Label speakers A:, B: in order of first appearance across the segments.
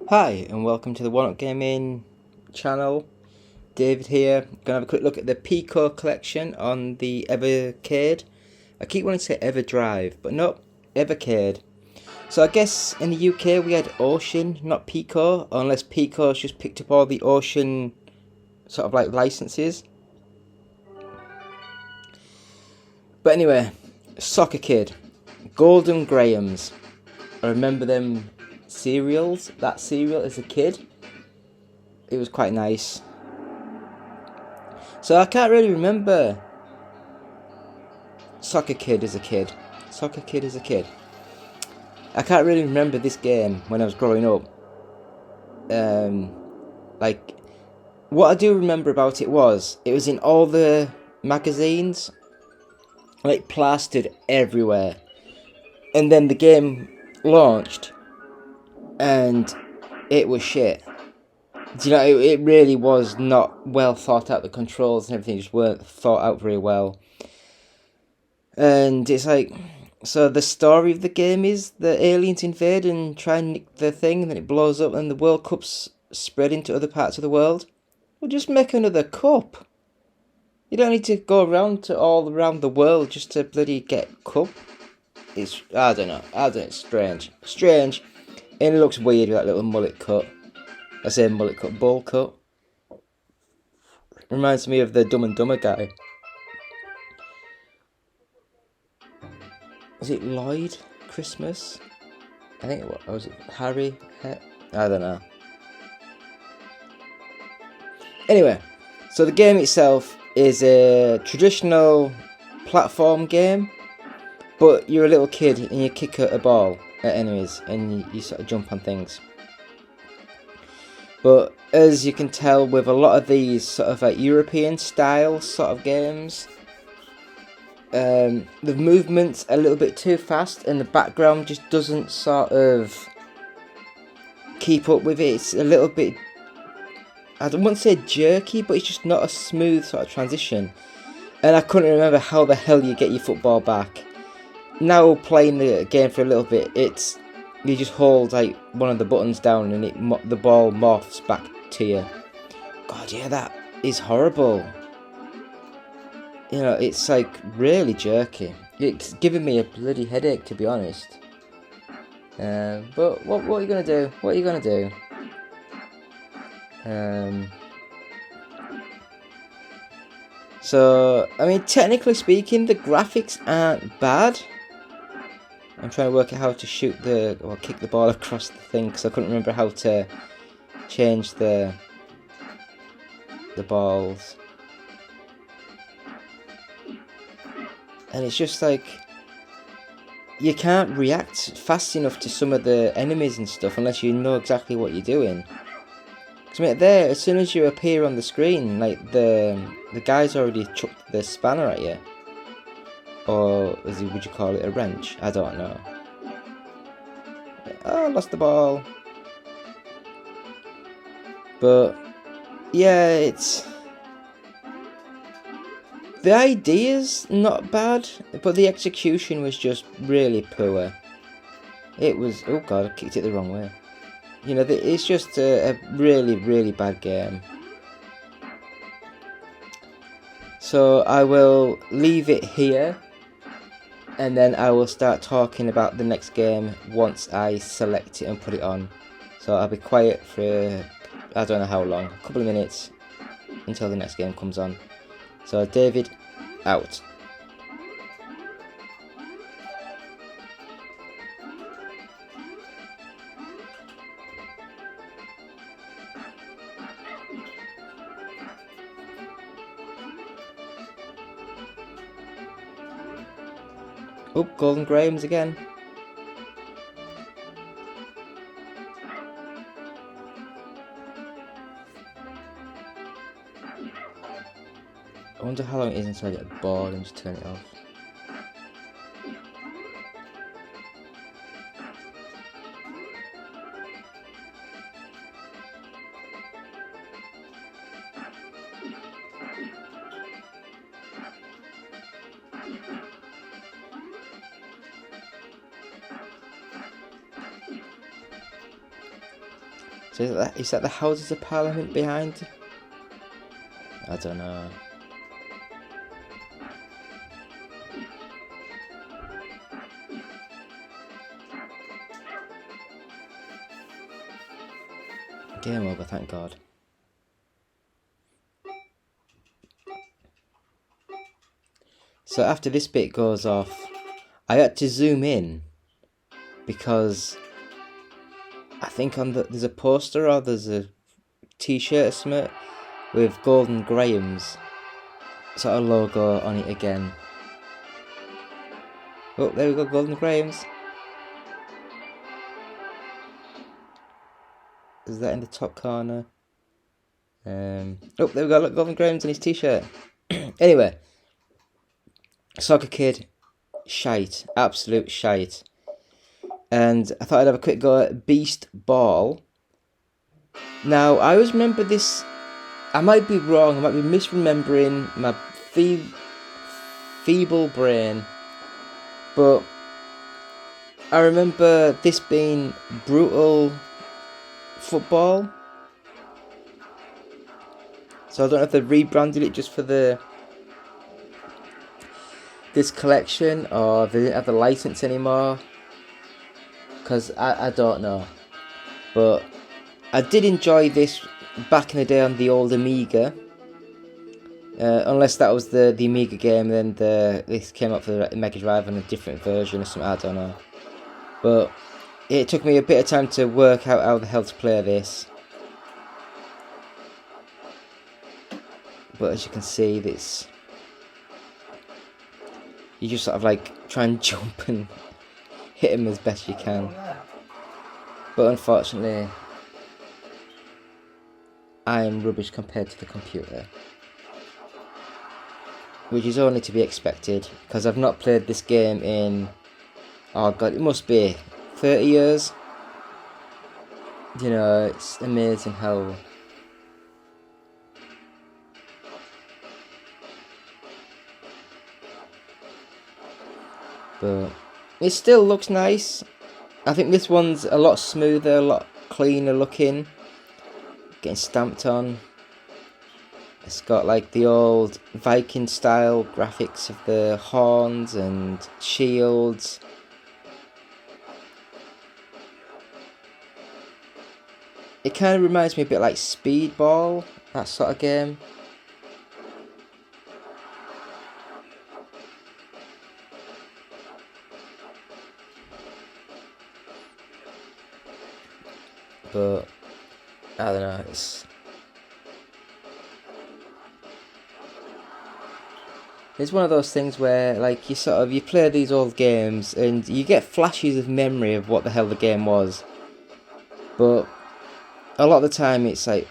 A: Hi and welcome to the One Up Gaming channel. David here. Gonna have a quick look at the Pico collection on the Evercade. I keep wanting to say Everdrive, but no, Evercade. So I guess in the UK we had Ocean, not Pico, unless Pico's just picked up all the Ocean sort of like licenses. But anyway, Soccer Kid, Golden Grahams. I remember them cereals. That cereal as a kid. It was quite nice. So I can't really remember Soccer Kid as a kid. Soccer Kid as a kid. I can't really remember this game when I was growing up. Like, what I do remember about it was in all the magazines, like plastered everywhere. And then the game launched, and it was shit. Do you know, it really was not well thought out. The controls and everything just weren't thought out very well. And it's like, so the story of the game is the aliens invade and try and nick the thing, and then it blows up, and the World Cup's spread into other parts of the world. Well, just make another cup. You don't need to go around to all around the world just to bloody get cup. I don't know. It's strange, and it looks weird with that little mullet cut. I say mullet cut, bowl cut. Reminds me of the Dumb and Dumber guy. Was it Lloyd Christmas? I think it was. Or was it Harry? I don't know. Anyway, so the game itself is a traditional platform game, but you're a little kid and you kick a ball at enemies and you sort of jump on things. But as you can tell with a lot of these sort of like European style sort of games, the movement's a little bit too fast and the background just doesn't sort of keep up with it. It's a little bit, I don't want to say jerky, but it's just not a smooth sort of transition. And I couldn't remember how the hell you get your football back. Now playing the game for a little bit, you just hold like one of the buttons down and the ball morphs back to you. God, yeah, that is horrible. You know, it's like really jerky. It's giving me a bloody headache, to be honest. But what are you gonna do? What are you gonna do? So, I mean, technically speaking, the graphics aren't bad. I'm trying to work out how to kick the ball across the thing, because I couldn't remember how to change the balls. And it's just like, you can't react fast enough to some of the enemies and stuff unless you know exactly what you're doing. Because mate, there, as soon as you appear on the screen, like the guy's already chucked the spanner at you. Or would you call it a wrench? I don't know. Oh, I lost the ball. But yeah, the idea's not bad, but the execution was just really poor. It was, oh god, I kicked it the wrong way. You know, it's just a really, really bad game. So I will leave it here, and then I will start talking about the next game once I select it and put it on. So I'll be quiet for, I don't know how long, a couple of minutes until the next game comes on. So David, out. Oh, Golden Grahams again. I wonder how long it is until I get bored and just turn it off. So is that the Houses of Parliament behind? I don't know. Game over, thank God. So after this bit goes off, I had to zoom in because I think there's a poster or there's a t-shirt or something with Golden Graham's sort of logo on it again. Oh, there we go, Golden Graham's. Is that in the top corner? Oh, there we go, look, Golden Graham's on his t-shirt. Anyway, Soccer Kid, shite, absolute shite. And I thought I'd have a quick go at Beast Ball. Now, I always remember this, I might be wrong, I might be misremembering my feeble brain, but I remember this being brutal football. So I don't know if they rebranded it just for this collection, or they didn't have the license anymore, because I don't know. But I did enjoy this back in the day on the old Amiga, unless that was the Amiga game, then this came up for the Mega Drive on a different version or something, I don't know. But it took me a bit of time to work out how the hell to play this. But as you can see, this, you just sort of like try and jump and hit him as best you can. But unfortunately, I am rubbish compared to the computer, which is only to be expected, because I've not played this game in, oh god, it must be 30 years. You know, it's amazing how but it still looks nice. I think this one's a lot smoother, a lot cleaner looking, getting stamped on. It's got like the old Viking style graphics of the horns and shields. It kind of reminds me a bit like Speedball, that sort of game. But I don't know, it's one of those things where like you play these old games and you get flashes of memory of what the hell the game was, but a lot of the time it's like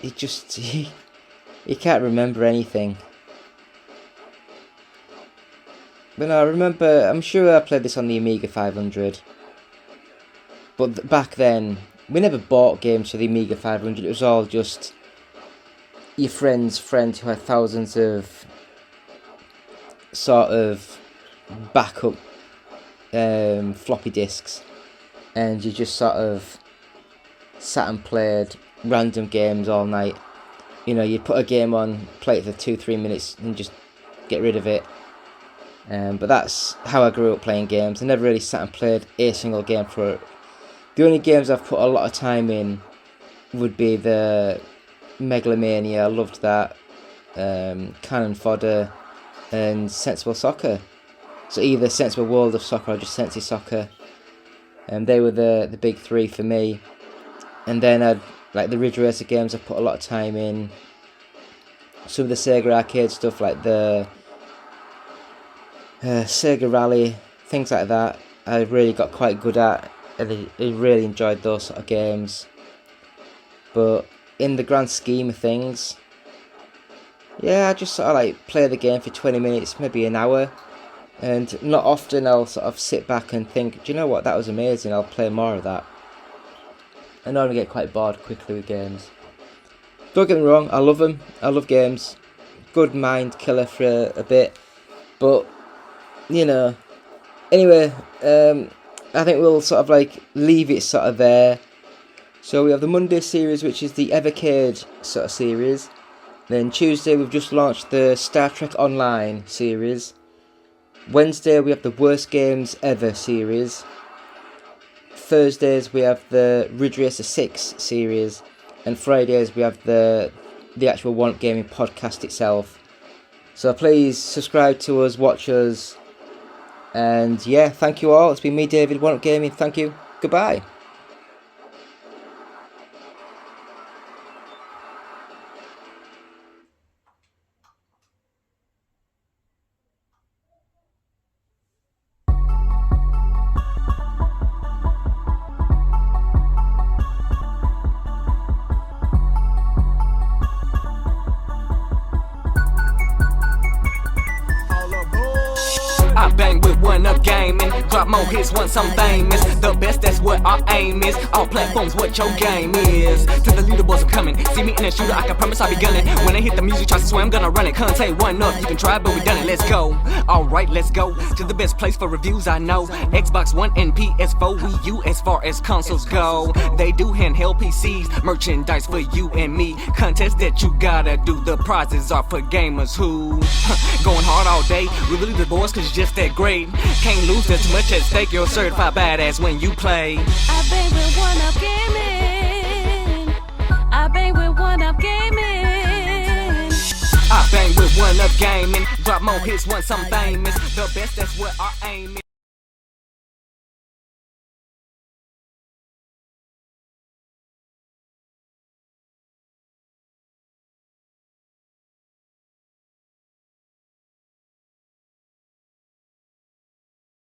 A: it just you can't remember anything. But no, I remember, I'm sure I played this on the Amiga 500, but back then we never bought games for the Amiga 500. It was all just your friend's friend who had thousands of sort of backup floppy disks, and you just sort of sat and played random games all night. You know, you'd put a game on, play it for 2-3 minutes and just get rid of it. But that's how I grew up playing games. I never really sat and played a single game for it. The only games I've put a lot of time in would be the Mega-Lo-Mania, I loved that, Cannon Fodder, and Sensible Soccer. So either Sensible World of Soccer or just Sensi Soccer. They were the big three for me. And then I'd like the Ridge Racer games I put a lot of time in. Some of the Sega arcade stuff like the Sega Rally, things like that, I really got quite good at. I really enjoyed those sort of games. But in the grand scheme of things, yeah, I just sort of like play the game for 20 minutes, maybe an hour. And not often I'll sort of sit back and think, do you know what, that was amazing, I'll play more of that. I normally get quite bored quickly with games. Don't get me wrong, I love them, I love games. Good mind killer for a bit. But, you know, anyway, I think we'll sort of like leave it sort of there. So we have the Monday series, which is the Evercade sort of series. Then Tuesday we've just launched the Star Trek Online series. Wednesday we have the Worst Games Ever series. Thursdays we have the Ridge Racer 6 series. And Fridays we have the actual Want Gaming podcast itself. So please subscribe to us, watch us. And yeah, thank you all. It's been me, David, Want Gaming. Thank you. Goodbye.
B: I bang with one up gaming, drop more hits once I'm famous. The best, that's what our aim is. All platforms, what your game is. To the leaderboards, I'm coming. See me in a shooter, I can promise I'll be gunning. When I hit the music charts, I swear I'm gonna run it. Can't take one up, you can try, but we done it. Let's go. Alright, let's go to the best place for reviews I know. Xbox One and PS4, Wii U as far as consoles go. They do handheld PCs, merchandise for you and me. Contests that you gotta do, the prizes are for gamers who going hard all day. We really the boys cause it's just that great. Can't lose, there's too much at stake. You're a certified badass when you play.
C: I bang with one up gaming. I bang with one up gaming.
B: I bang with one up gaming, drop more hits once I'm famous. The best, that's what our aim is.